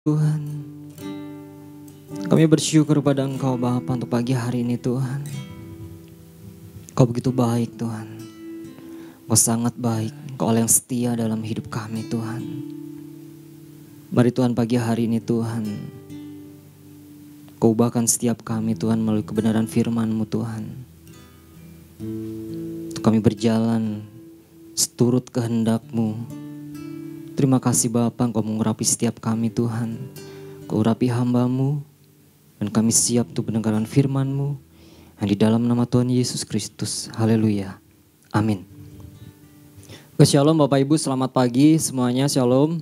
Tuhan, kami bersyukur pada Engkau Bapa untuk pagi hari ini Tuhan. Engkau begitu baik Tuhan. Engkau sangat baik. Engkau Allah yang setia dalam hidup kami Tuhan. Mari Tuhan pagi hari ini Tuhan, Kau ubahkan setiap kami Tuhan melalui kebenaran firman-Mu Tuhan. Untuk kami berjalan seturut kehendak-Mu. Terima kasih Bapa, Engkau mengurapi setiap kami Tuhan. Engkau urapi hamba-Mu. Dan kami siap untuk mendengarkan firman-Mu. Yang di dalam nama Tuhan Yesus Kristus. Haleluya. Amin. Shalom Bapak Ibu, selamat pagi semuanya, shalom.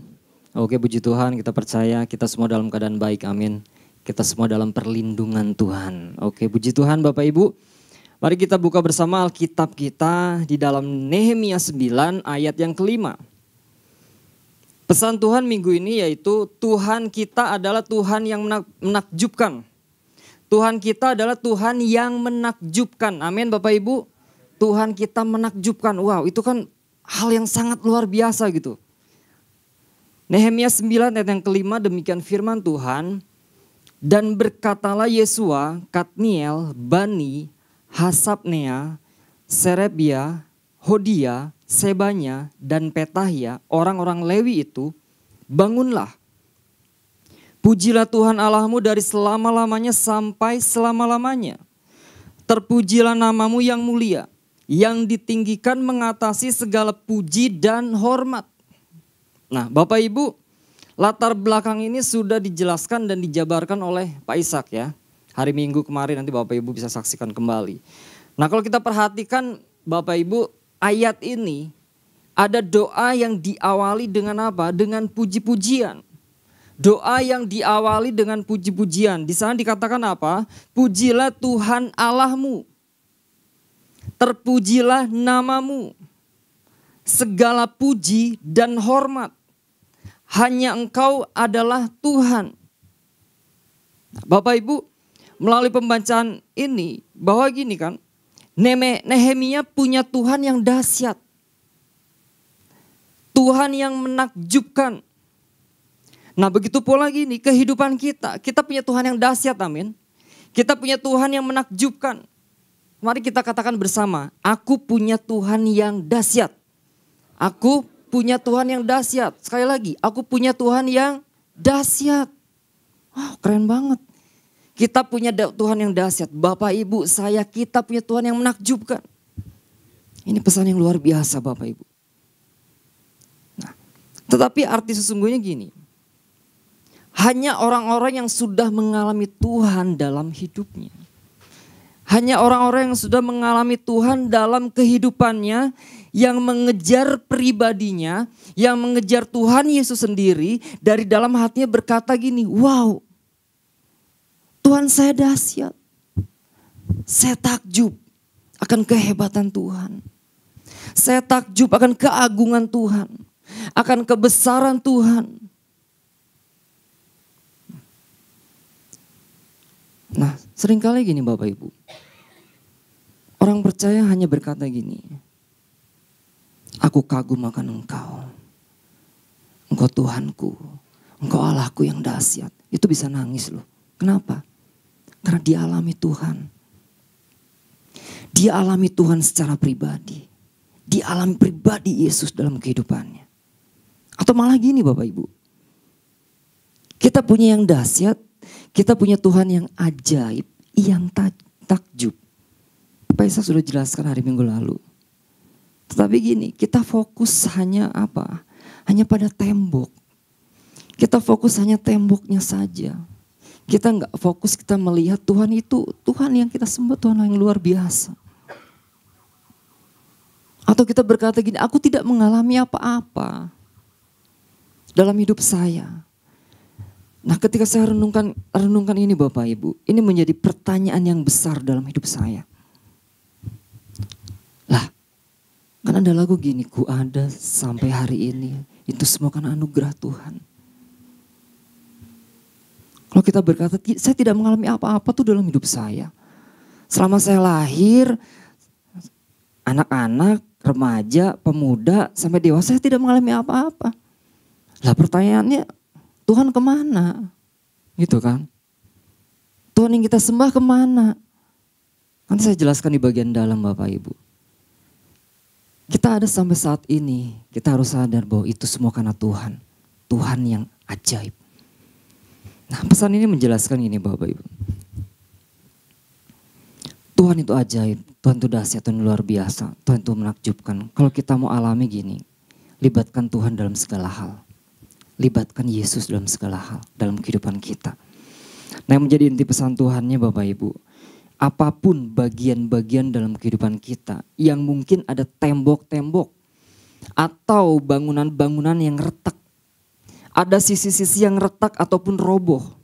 Oke, puji Tuhan, kita percaya kita semua dalam keadaan baik, amin. Kita semua dalam perlindungan Tuhan. Oke, puji Tuhan Bapak Ibu. Mari kita buka bersama Alkitab kita di dalam Nehemia 9 ayat yang kelima. Pesan Tuhan minggu ini yaitu Tuhan kita adalah Tuhan yang menakjubkan. Tuhan kita adalah Tuhan yang menakjubkan. Amin Bapak Ibu. Tuhan kita menakjubkan. Wow, itu kan hal yang sangat luar biasa gitu. Nehemia 9 ayat yang kelima, demikian firman Tuhan. Dan berkatalah Yesua, Kadmiel, Bani, Hasabnea, Serebia, Hodia, Sebanya, dan Petahia, orang-orang Lewi itu, bangunlah. Pujilah Tuhan Allahmu dari selama-lamanya sampai selama-lamanya. Terpujilah namamu yang mulia, yang ditinggikan mengatasi segala puji dan hormat. Nah Bapak Ibu, latar belakang ini sudah dijelaskan dan dijabarkan oleh Pak Ishak ya. Hari Minggu kemarin nanti Bapak Ibu bisa saksikan kembali. Nah kalau kita perhatikan Bapak Ibu, ayat ini ada doa yang diawali dengan apa? Dengan puji-pujian. Doa yang diawali dengan puji-pujian. Di sana dikatakan apa? Pujilah Tuhan Allahmu. Terpujilah namamu. Segala puji dan hormat. Hanya Engkau adalah Tuhan. Bapak Ibu, melalui pembacaan ini bahwa gini kan. Nehemia punya Tuhan yang dahsyat. Tuhan yang menakjubkan. Nah begitu pula gini kehidupan kita. Kita punya Tuhan yang dahsyat, amin. Kita punya Tuhan yang menakjubkan. Mari kita katakan bersama. Aku punya Tuhan yang dahsyat. Aku punya Tuhan yang dahsyat. Sekali lagi, aku punya Tuhan yang dahsyat. Wow, keren banget. Kita punya Tuhan yang dahsyat. Bapak Ibu saya, kita punya Tuhan yang menakjubkan. Ini pesan yang luar biasa Bapak Ibu. Nah, tetapi arti sesungguhnya gini. Hanya orang-orang yang sudah mengalami Tuhan dalam hidupnya. Hanya orang-orang yang sudah mengalami Tuhan dalam kehidupannya. Yang mengejar pribadinya. Yang mengejar Tuhan Yesus sendiri. Dari dalam hatinya berkata gini, wow. Tuhan saya dahsyat. Saya takjub akan kehebatan Tuhan. Saya takjub akan keagungan Tuhan. Akan kebesaran Tuhan. Nah seringkali gini Bapak Ibu. Orang percaya hanya berkata gini. Aku kagum akan Engkau. Engkau Tuhanku. Engkau Allahku yang dahsyat. Itu bisa nangis loh. Kenapa? Karena dia alami Tuhan. Dia alami Tuhan secara pribadi. Dia alami pribadi Yesus dalam kehidupannya. Atau malah gini Bapak Ibu. Kita punya yang dahsyat. Kita punya Tuhan yang ajaib. Yang takjub. Pak Isa sudah jelaskan hari Minggu lalu. Tetapi gini, kita fokus hanya apa? Hanya pada tembok. Kita fokus hanya temboknya saja. Kita nggak fokus, kita melihat Tuhan itu, Tuhan yang kita sembah, Tuhan yang luar biasa. Atau kita berkata gini, aku tidak mengalami apa-apa dalam hidup saya. Nah ketika saya renungkan ini Bapak Ibu, ini menjadi pertanyaan yang besar dalam hidup saya. Lah, kan ada lagu gini, ku ada sampai hari ini, itu semua kan anugerah Tuhan. Kalau kita berkata, saya tidak mengalami apa-apa tuh dalam hidup saya. Selama saya lahir, anak-anak, remaja, pemuda, sampai dewasa, saya tidak mengalami apa-apa. Lah pertanyaannya, Tuhan kemana? Gitu kan. Tuhan yang kita sembah kemana? Nanti saya jelaskan di bagian dalam Bapak Ibu. Kita ada sampai saat ini, kita harus sadar bahwa itu semua karena Tuhan. Tuhan yang ajaib. Nah, pesan ini menjelaskan ini Bapak Ibu. Tuhan itu ajaib, Tuhan itu dahsyat, Tuhan luar biasa, Tuhan itu menakjubkan. Kalau kita mau alami gini, libatkan Tuhan dalam segala hal. Libatkan Yesus dalam segala hal, dalam kehidupan kita. Nah, yang menjadi inti pesan Tuhannya Bapak Ibu, apapun bagian-bagian dalam kehidupan kita yang mungkin ada tembok-tembok atau bangunan-bangunan yang retak. Ada sisi-sisi yang retak ataupun roboh,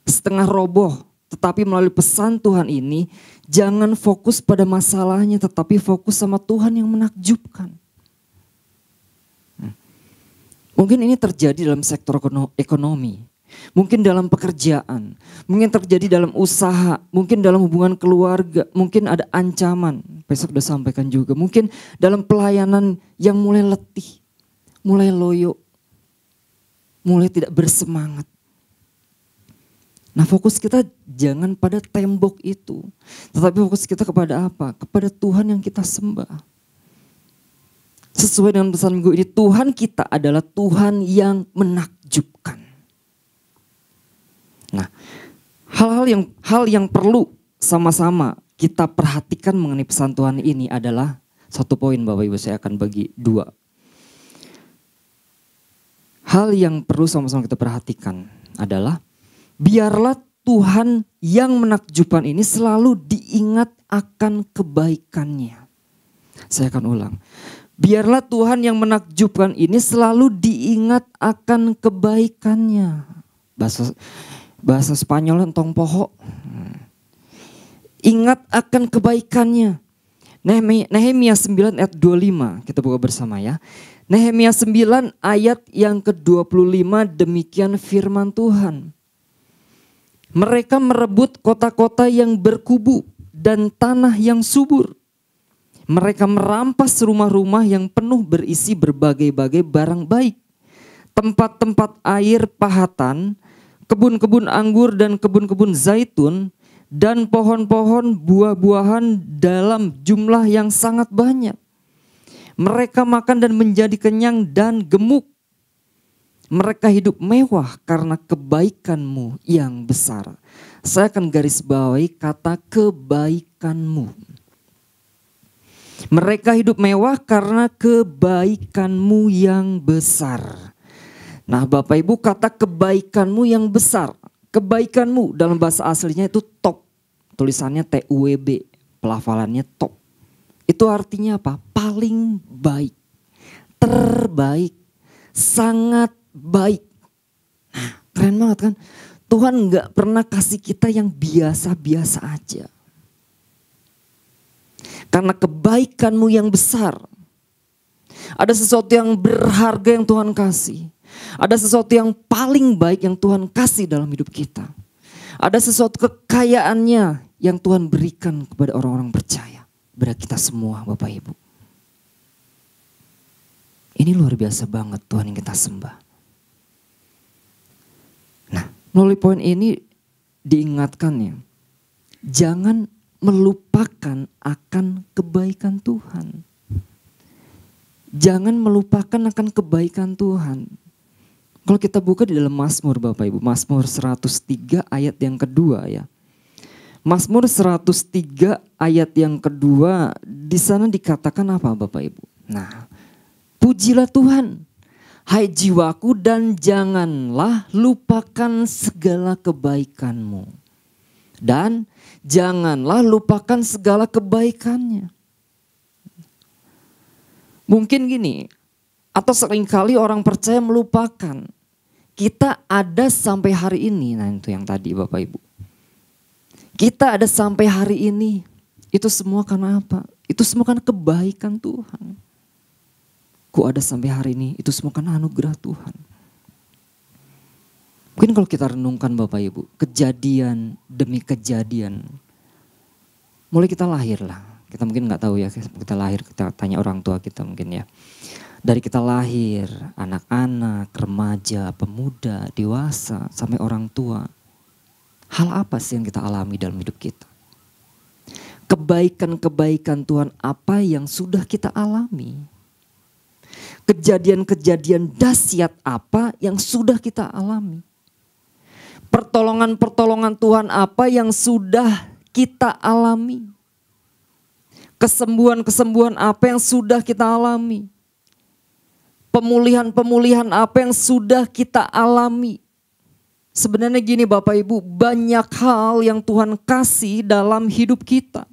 setengah roboh. Tetapi melalui pesan Tuhan ini, jangan fokus pada masalahnya, tetapi fokus sama Tuhan yang menakjubkan. Mungkin ini terjadi dalam sektor ekonomi, mungkin dalam pekerjaan, mungkin terjadi dalam usaha, mungkin dalam hubungan keluarga, mungkin ada ancaman, besok udah sampaikan juga. Mungkin dalam pelayanan yang mulai letih, mulai loyo, mulai tidak bersemangat. Nah, fokus kita jangan pada tembok itu. Tetapi fokus kita kepada apa? Kepada Tuhan yang kita sembah. Sesuai dengan pesan minggu ini, Tuhan kita adalah Tuhan yang menakjubkan. Nah, hal yang perlu sama-sama kita perhatikan mengenai pesan Tuhan ini adalah satu poin Bapak Ibu, saya akan bagi dua. Hal yang perlu sama-sama kita perhatikan adalah biarlah Tuhan yang menakjubkan ini selalu diingat akan kebaikannya. Saya akan ulang. Biarlah Tuhan yang menakjubkan ini selalu diingat akan kebaikannya. Bahasa Spanyol entong poho. Ingat akan kebaikannya. Nehemia 9 ayat 25. Kita buka bersama ya. Nehemia 9 ayat yang ke-25, demikian firman Tuhan. Mereka merebut kota-kota yang berkubu dan tanah yang subur. Mereka merampas rumah-rumah yang penuh berisi berbagai-bagai barang baik. Tempat-tempat air pahatan, kebun-kebun anggur dan kebun-kebun zaitun, dan pohon-pohon buah-buahan dalam jumlah yang sangat banyak. Mereka makan dan menjadi kenyang dan gemuk. Mereka hidup mewah karena kebaikanmu yang besar. Saya akan garis bawahi kata kebaikanmu. Mereka hidup mewah karena kebaikanmu yang besar. Nah Bapak Ibu, kata kebaikanmu yang besar. Kebaikanmu dalam bahasa aslinya itu top. Tulisannya TUWB, pelafalannya top. Itu artinya apa? Paling baik, terbaik, sangat baik. Nah, keren banget kan? Tuhan gak pernah kasih kita yang biasa-biasa aja. Karena kebaikanmu yang besar. Ada sesuatu yang berharga yang Tuhan kasih. Ada sesuatu yang paling baik yang Tuhan kasih dalam hidup kita. Ada sesuatu kekayaannya yang Tuhan berikan kepada orang-orang percaya. Kepada kita semua Bapak Ibu. Ini luar biasa banget Tuhan yang kita sembah. Nah, melalui poin ini diingatkan ya, jangan melupakan akan kebaikan Tuhan. Jangan melupakan akan kebaikan Tuhan. Kalau kita buka di dalam Mazmur Bapak Ibu, Mazmur 103 ayat yang kedua ya. Mazmur 103 ayat yang kedua, di sana dikatakan apa Bapak Ibu? Nah, pujilah Tuhan, hai jiwaku, dan janganlah lupakan segala kebaikanmu. Dan janganlah lupakan segala kebaikannya. Mungkin gini, atau seringkali orang percaya melupakan. Kita ada sampai hari ini, nah itu yang tadi Bapak Ibu. Kita ada sampai hari ini, itu semua karena apa? Itu semua karena kebaikan Tuhan. Ku ada sampai hari ini, itu semua karena anugerah Tuhan. Mungkin kalau kita renungkan Bapak Ibu, kejadian demi kejadian. Mulai kita lahir lah, kita mungkin gak tahu ya, kita lahir kita tanya orang tua kita mungkin ya. Dari kita lahir, anak-anak, remaja, pemuda, dewasa, sampai orang tua. Hal apa sih yang kita alami dalam hidup kita? Kebaikan-kebaikan Tuhan apa yang sudah kita alami? Kejadian-kejadian dahsyat apa yang sudah kita alami? Pertolongan-pertolongan Tuhan apa yang sudah kita alami? Kesembuhan-kesembuhan apa yang sudah kita alami? Pemulihan-pemulihan apa yang sudah kita alami? Sebenarnya gini Bapak Ibu, banyak hal yang Tuhan kasih dalam hidup kita.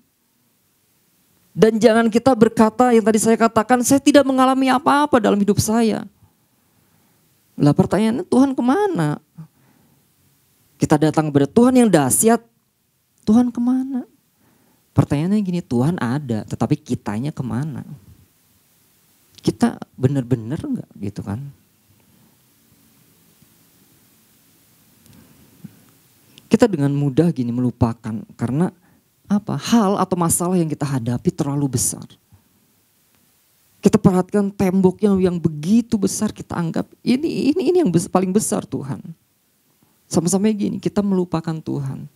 Dan jangan kita berkata yang tadi saya katakan, saya tidak mengalami apa-apa dalam hidup saya. Lah pertanyaannya, Tuhan kemana? Kita datang kepada Tuhan yang dahsyat, Tuhan kemana? Pertanyaannya gini, Tuhan ada, tetapi kitanya kemana? Kita benar-benar enggak gitu kan? Kita dengan mudah gini melupakan karena apa? Hal atau masalah yang kita hadapi terlalu besar. Kita perhatikan temboknya yang begitu besar, kita anggap ini yang paling besar Tuhan. Sama-sama gini, kita melupakan Tuhan.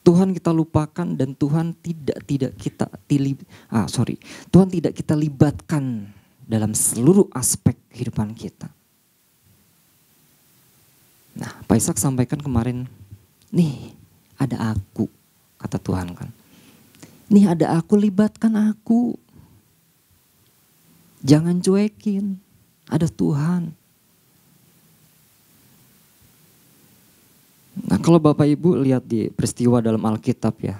Tuhan kita lupakan dan Tuhan tidak kita libatkan dalam seluruh aspek kehidupan kita. Nah, Pak Ishak sampaikan kemarin, nih ada aku, kata Tuhan kan. Nih ada aku, libatkan aku. Jangan cuekin, ada Tuhan. Nah kalau Bapak Ibu lihat di peristiwa dalam Alkitab ya.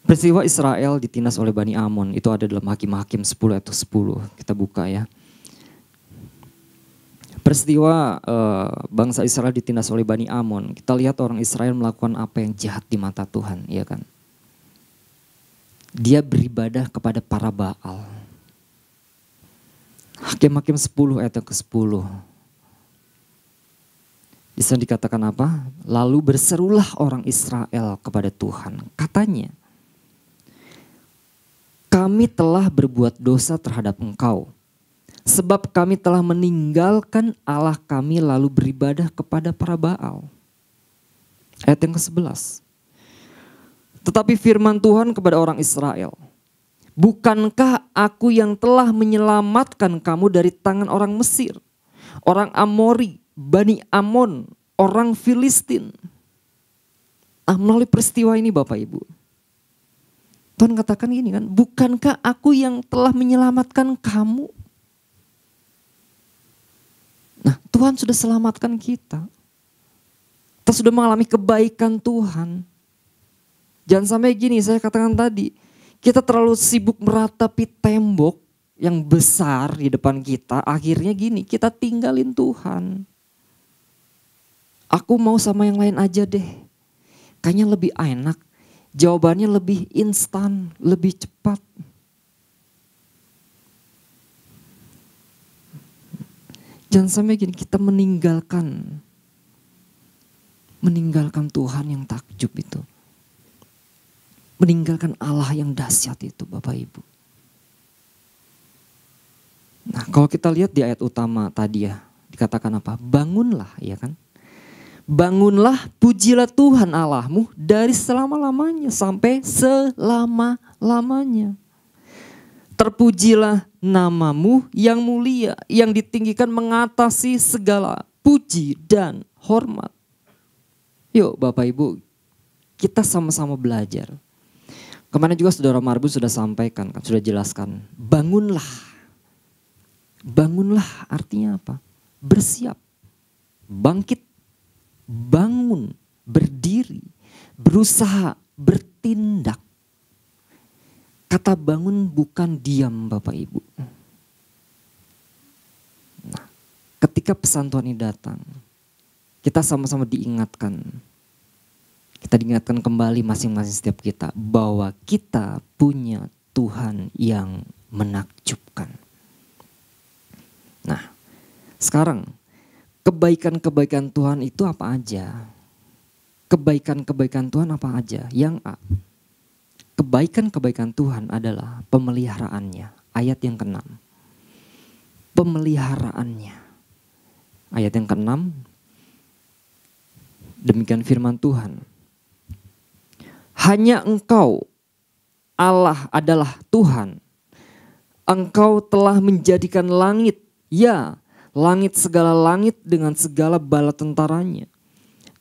Peristiwa Israel ditindas oleh Bani Amon, itu ada dalam Hakim-Hakim 10 atau 10, kita buka ya. Peristiwa bangsa Israel ditindas oleh Bani Amon, kita lihat orang Israel melakukan apa yang jahat di mata Tuhan, ya kan. Dia beribadah kepada para Baal. Hakim-Hakim 10 ayat yang ke-10. Di sana dikatakan apa? Lalu berserulah orang Israel kepada Tuhan, katanya, kami telah berbuat dosa terhadap Engkau, sebab kami telah meninggalkan Allah kami lalu beribadah kepada para Baal. Ayat yang ke-11. Tetapi firman Tuhan kepada orang Israel, bukankah aku yang telah menyelamatkan kamu dari tangan orang Mesir, orang Amori, Bani Amon, orang Filistin? Nah, melalui peristiwa ini Bapak Ibu, Tuhan katakan gini kan, bukankah aku yang telah menyelamatkan kamu? Nah, Tuhan sudah selamatkan kita. Kita sudah mengalami kebaikan Tuhan. Jangan sampai gini, saya katakan tadi, kita terlalu sibuk meratapi tembok yang besar di depan kita, akhirnya gini, kita tinggalin Tuhan. Aku mau sama yang lain aja deh. Kayaknya lebih enak. Jawabannya lebih instan, lebih cepat. Jangan sampai gini, kita meninggalkan Tuhan yang takjub itu. Meninggalkan Allah yang dahsyat itu Bapak Ibu. Nah kalau kita lihat di ayat utama tadi ya, dikatakan apa? Bangunlah, ya kan? Bangunlah, pujilah Tuhan Allahmu dari selama-lamanya sampai selama-lamanya. Terpujilah namamu yang mulia, yang ditinggikan mengatasi segala puji dan hormat. Yuk Bapak Ibu, kita sama-sama belajar. Kemarin juga Saudara Marbu sudah sampaikan, sudah jelaskan. Bangunlah. Bangunlah artinya apa? Bersiap, bangkit, bangun, berdiri, berusaha, bertindak. Kata bangun bukan diam Bapak Ibu. Nah, ketika pesan Tuhan ini datang, kita sama-sama diingatkan. Kita diingatkan kembali masing-masing setiap kita bahwa kita punya Tuhan yang menakjubkan. Nah, sekarang kebaikan-kebaikan Tuhan itu apa aja? Kebaikan-kebaikan Tuhan apa aja? Yang A, kebaikan-kebaikan Tuhan adalah pemeliharaannya. Ayat yang ke-6. pemeliharaannya. Ayat yang ke-6, demikian firman Tuhan. Hanya Engkau, Allah adalah Tuhan. Engkau telah menjadikan langit, ya langit segala langit dengan segala bala tentaranya.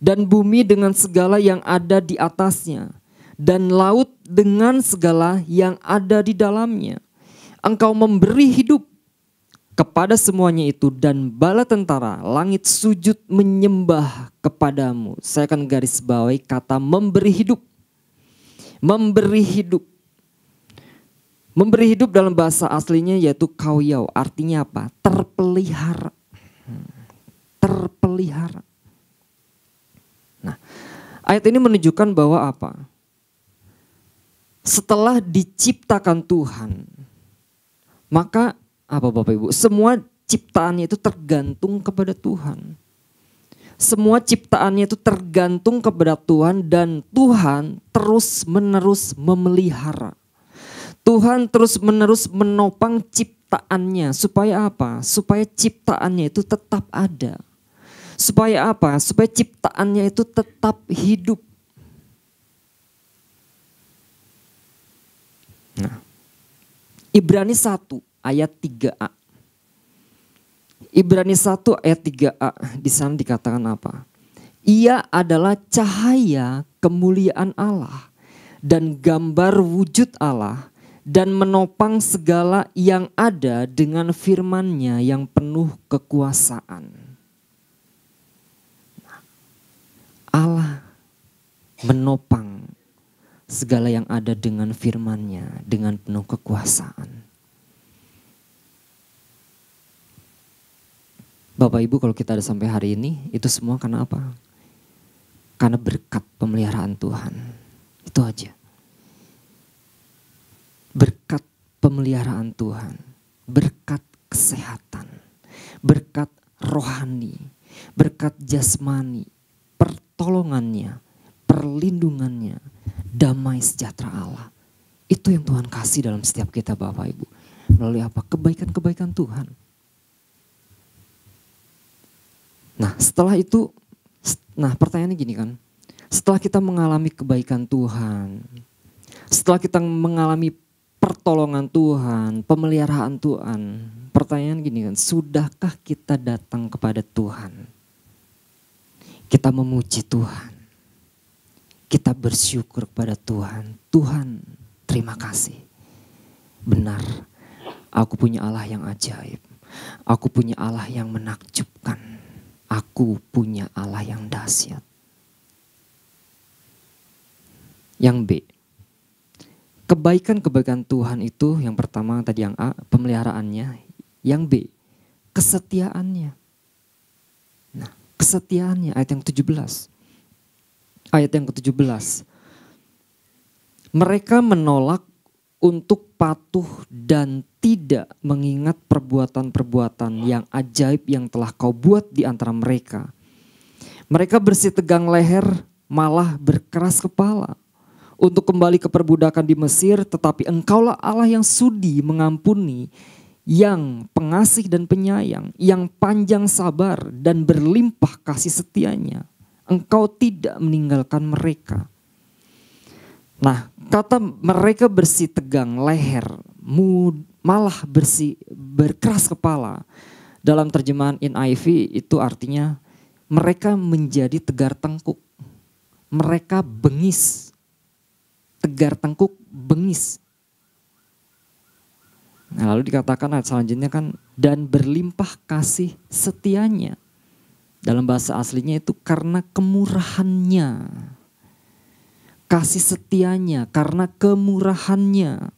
Dan bumi dengan segala yang ada di atasnya. Dan laut dengan segala yang ada di dalamnya. Engkau memberi hidup kepada semuanya itu, dan bala tentara langit sujud menyembah kepadamu. Saya akan garis bawahi kata memberi hidup. Memberi hidup. Memberi hidup dalam bahasa aslinya yaitu kauyau. Artinya apa? Terpelihara. Terpelihara. Nah, ayat ini menunjukkan bahwa apa? Setelah diciptakan Tuhan, maka apa Bapak Ibu? Semua ciptaannya itu tergantung kepada Tuhan. Semua ciptaannya itu tergantung kepada Tuhan, dan Tuhan terus menerus memelihara. Tuhan terus menerus menopang ciptaannya. Supaya apa? Supaya ciptaannya itu tetap ada. Supaya apa? Supaya ciptaannya itu tetap hidup. Nah, Ibrani 1 ayat 3a. Ibrani 1 ayat 3a, di sana dikatakan apa? Ia adalah cahaya kemuliaan Allah dan gambar wujud Allah, dan menopang segala yang ada dengan firman-Nya yang penuh kekuasaan. Allah menopang segala yang ada dengan firman-Nya dengan penuh kekuasaan. Bapak Ibu, kalau kita ada sampai hari ini, itu semua karena apa? Karena berkat pemeliharaan Tuhan. Itu aja. Berkat pemeliharaan Tuhan, berkat kesehatan, berkat rohani, berkat jasmani, pertolongannya, perlindungannya, damai sejahtera Allah. Itu yang Tuhan kasih dalam setiap kita Bapak Ibu. Melalui apa? Kebaikan-kebaikan Tuhan. Nah setelah itu, pertanyaannya gini kan. Setelah kita mengalami kebaikan Tuhan, setelah kita mengalami pertolongan Tuhan, pemeliharaan Tuhan. Pertanyaan gini kan, sudahkah kita datang kepada Tuhan? Kita memuji Tuhan. Kita bersyukur kepada Tuhan. Tuhan, terima kasih. Benar, aku punya Allah yang ajaib. Aku punya Allah yang menakjubkan. Aku punya Allah yang dahsyat. Yang B, kebaikan-kebaikan Tuhan itu yang pertama tadi yang A, pemeliharaannya. Yang B, kesetiaannya. Nah, kesetiaannya ayat yang 17. Ayat yang ke-17. Mereka menolak untuk patuh dan tidak mengingat perbuatan-perbuatan yang ajaib yang telah kau buat di antara mereka. Mereka bersitegang leher, malah berkeras kepala untuk kembali ke perbudakan di Mesir, tetapi Engkaulah Allah yang sudi mengampuni, yang pengasih dan penyayang, yang panjang sabar dan berlimpah kasih setianya. Engkau tidak meninggalkan mereka. Nah, kata mereka bersitegang leher, malah berkeras kepala. Dalam terjemahan NIV itu artinya mereka menjadi tegar tengkuk. Mereka bengis. Tegar tengkuk, bengis. Nah, lalu dikatakan ayat selanjutnya kan, dan berlimpah kasih setianya. Dalam bahasa aslinya itu karena kemurahannya. Kasih setianya karena kemurahannya.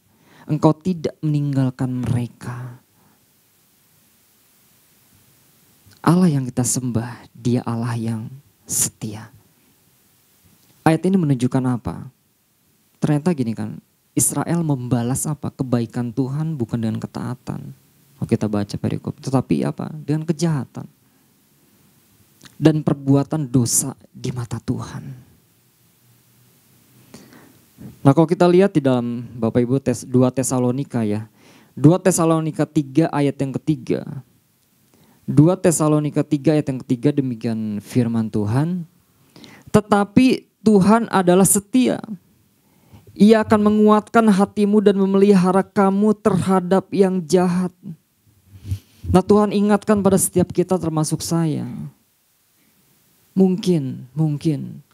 Engkau tidak meninggalkan mereka. Allah yang kita sembah, Dia Allah yang setia. Ayat ini menunjukkan apa? Ternyata gini kan, Israel membalas apa? Kebaikan Tuhan bukan dengan ketaatan. Kalau kita baca perikop, tetapi apa? Dengan kejahatan. Dan perbuatan dosa di mata Tuhan. Nah kalau kita lihat di dalam Bapak Ibu 2 Tesalonika ya. 2 Tesalonika 3 ayat yang ketiga. 2 Tesalonika 3 ayat yang ketiga, demikian firman Tuhan. Tetapi Tuhan adalah setia. Ia akan menguatkan hatimu dan memelihara kamu terhadap yang jahat. Nah, Tuhan ingatkan pada setiap kita termasuk saya. Mungkin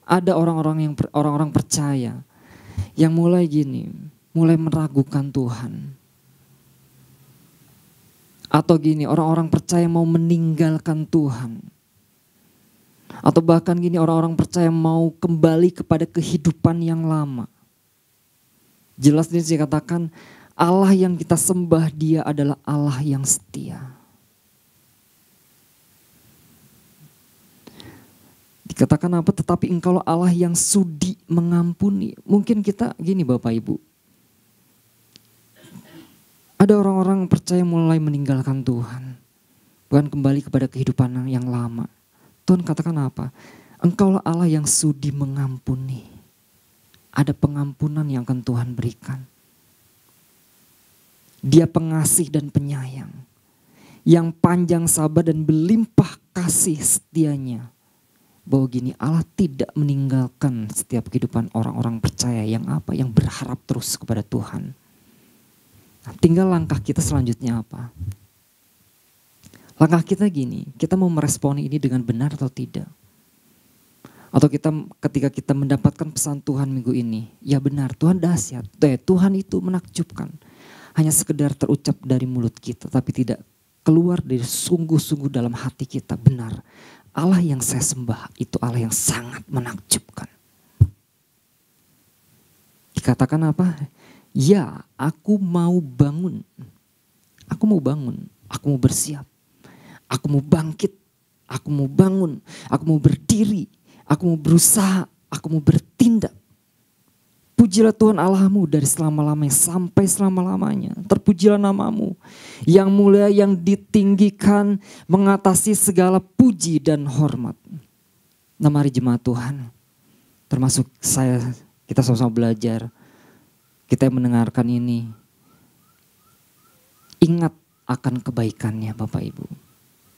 ada orang-orang percaya yang mulai meragukan Tuhan. Atau orang-orang percaya mau meninggalkan Tuhan. Atau bahkan orang-orang percaya mau kembali kepada kehidupan yang lama. Jelas ini saya katakan, Allah yang kita sembah, Dia adalah Allah yang setia. Dikatakan apa? Tetapi engkaulah Allah yang sudi mengampuni. Mungkin kita Bapak Ibu. Ada orang-orang percaya mulai meninggalkan Tuhan. Bukan kembali kepada kehidupan yang lama. Tuhan katakan apa? Engkaulah Allah yang sudi mengampuni. Ada pengampunan yang akan Tuhan berikan. Dia pengasih dan penyayang. Yang panjang sabar dan berlimpah kasih setianya. Bahwa Allah tidak meninggalkan setiap kehidupan orang-orang percaya yang berharap terus kepada Tuhan. Nah, tinggal langkah kita selanjutnya apa? Langkah kita kita mau meresponi ini dengan benar atau tidak? Atau ketika kita mendapatkan pesan Tuhan minggu ini, ya benar, Tuhan dahsyat, Tuhan itu menakjubkan. Hanya sekedar terucap dari mulut kita, tapi tidak keluar dari sungguh-sungguh dalam hati kita. Benar, Allah yang saya sembah itu Allah yang sangat menakjubkan. Dikatakan apa? Ya, aku mau bangun. Aku mau bersiap. Aku mau bangkit, aku mau bangun, aku mau berdiri. Aku mau berusaha, aku mau bertindak. Pujilah Tuhan Allahmu dari selama-lamanya sampai selama-lamanya. Terpujilah namamu yang mulia, yang ditinggikan, mengatasi segala puji dan hormat. Nah, mari jemaat Tuhan, termasuk saya, kita sama-sama belajar. Kita yang mendengarkan ini, ingat akan kebaikannya Bapak Ibu.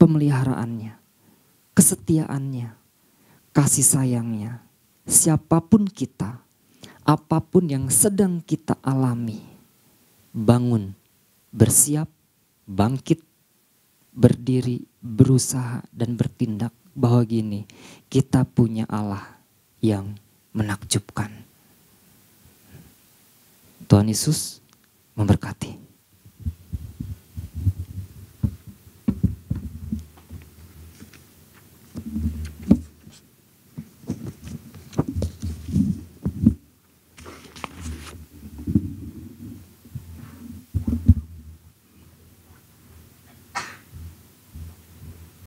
Pemeliharaannya, kesetiaannya, kasih sayangnya. Siapapun kita, apapun yang sedang kita alami, bangun, bersiap, bangkit, berdiri, berusaha dan bertindak bahwa kita punya Allah yang menakjubkan. Tuhan Yesus memberkati.